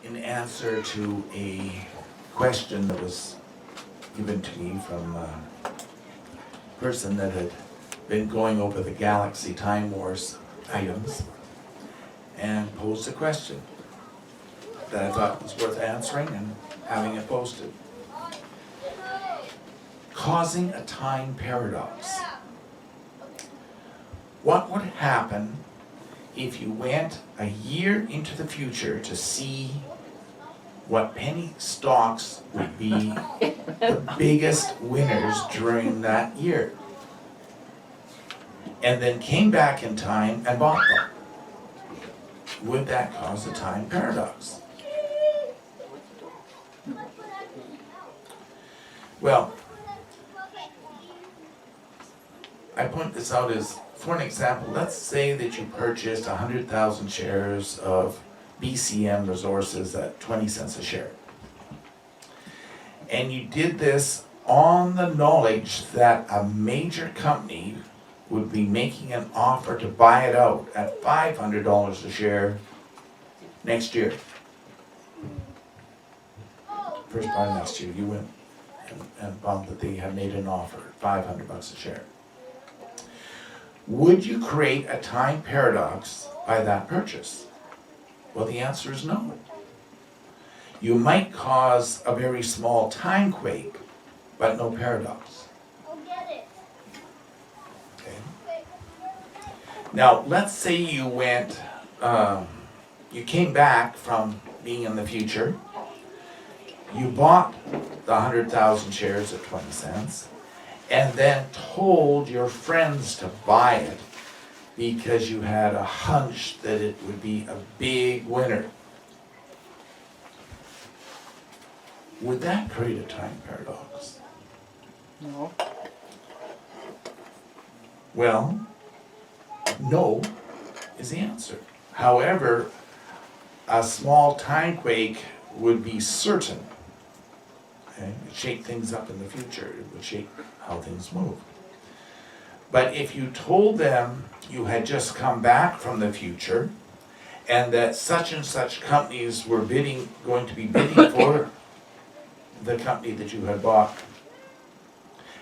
in answer to a question that was given to me from a person that had been going over the Galaxy Time Wars items and posed a question that I thought was worth answering and having it posted. Causing a time paradox. What would happen if you went a year into the future to see what penny stocks would be the biggest winners during that year, and then came back in time and bought them? Would that cause a time paradox? Well, I point this out as, for an example, let's say that you purchased 100,000 shares of BCM Resources at 20 cents a share. And you did this on the knowledge that a major company would be making an offer to buy it out at $500 a share next year. First part of next year, you went and found that they had made an offer at $500 a share. Would you create a time paradox by that purchase? Well, the answer is no. You might cause a very small time quake, but no paradox. Okay. Now, let's say you went, you came back from being in the future, you bought the 100,000 shares at 20 cents, and then told your friends to buy it because you had a hunch that it would be a big winner. Would that create a time paradox? No. Well, no is the answer. However, a small time quake would be certain. Okay? It would shake things up in the future. It would shake how things move. But if you told them you had just come back from the future and that such and such companies were going to be bidding for the company that you had bought,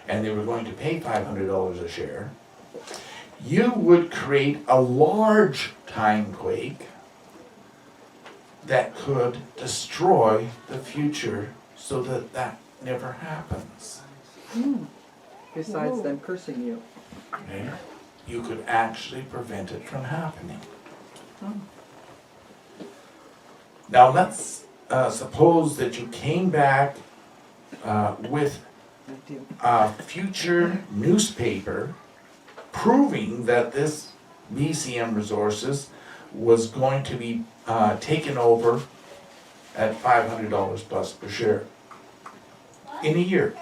and they were going to pay $500 a share, you would create a large time quake that could destroy the future so that that never happens. Besides them cursing you. Okay? You could actually prevent it from happening. Now let's suppose that you came back with a future newspaper proving that this BCM Resources was going to be taken over at $500 plus per share in a year.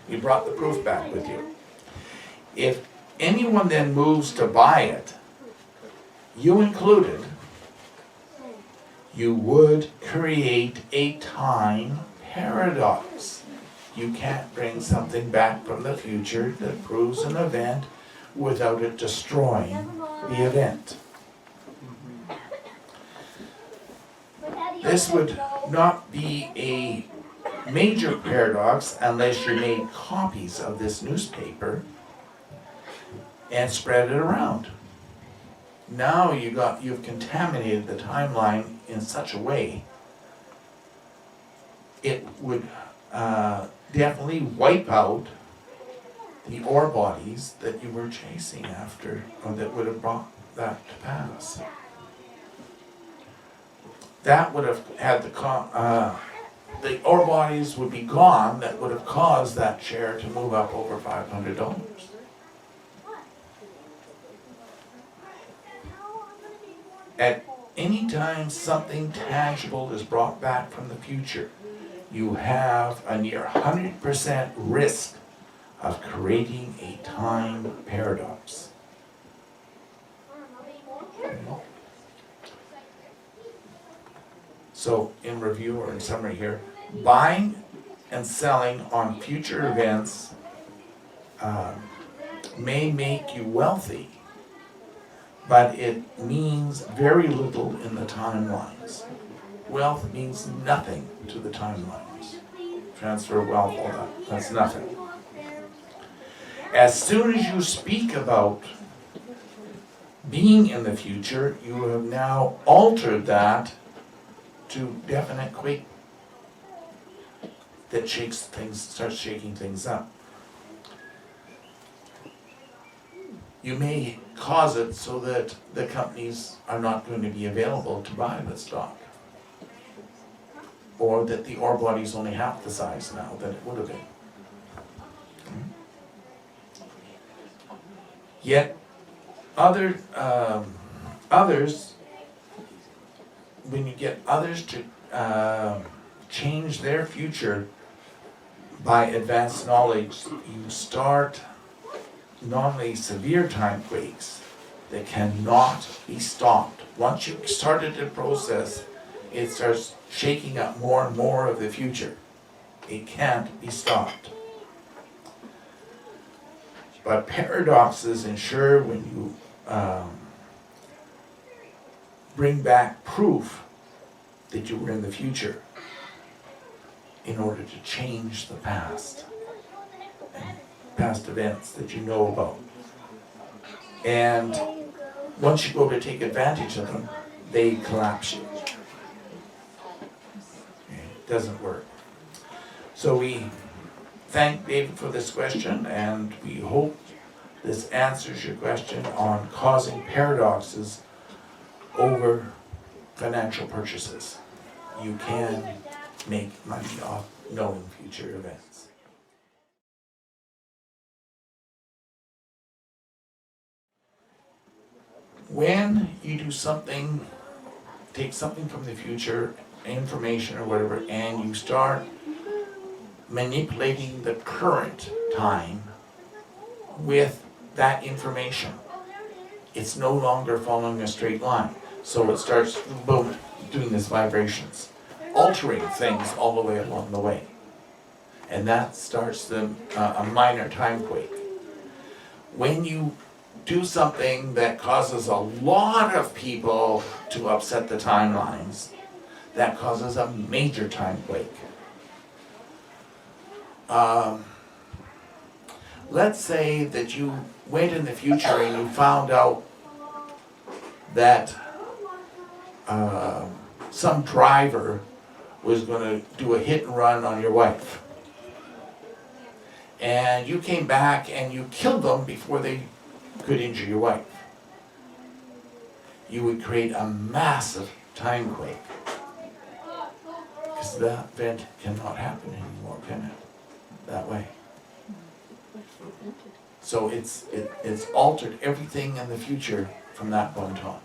You brought the proof back with you. If anyone then moves to buy it, you included, you would create a time paradox. You can't bring something back from the future that proves an event without it destroying the event. This would not be a major paradox unless you made copies of this newspaper and spread it around. Now you've contaminated the timeline in such a way it would definitely wipe out the ore bodies that you were chasing after, or that would have brought that to pass. That would have had the ore bodies would be gone that would have caused that share to move up over $500. At any time something tangible is brought back from the future, you have a near 100% risk of creating a time paradox. So, in review or in summary here, buying and selling on future events may make you wealthy, but it means very little in the timelines. wealth means nothing to the timelines. Transfer of wealth, all that, that's nothing. As soon as you speak about being in the future, you have now altered that to definite quake that shakes things, starts shaking things up. You may cause it so that the companies are not going to be available to buy the stock. Or that the ore body is only half the size now than it would have been. Yet, others, when you get others to change their future by advanced knowledge, you start not only severe time quakes that cannot be stopped. Once you started the process, it starts shaking up more and more of the future. It can't be stopped. But paradoxes ensure when you bring back proof that you were in the future in order to change the past and past events that you know about. And once you go to take advantage of them, they collapse you. It doesn't work. So we thank David for this question, and we hope this answers your question on causing paradoxes over financial purchases. You can make money off knowing future events. When you do something, take something from the future, information or whatever, and you start manipulating the current time with that information, it's no longer following a straight line. So it starts, boom, doing these vibrations, altering things all the way along the way. And that starts a minor time quake. When you do something that causes a lot of people to upset the timelines, that causes a major time quake. Let's say that you went in the future and you found out that some driver was going to do a hit and run on your wife. And you came back and you killed them before they could injure your wife. You would create a massive time quake. Because that event cannot happen anymore, can it? That way. So it's altered everything in the future from that point on.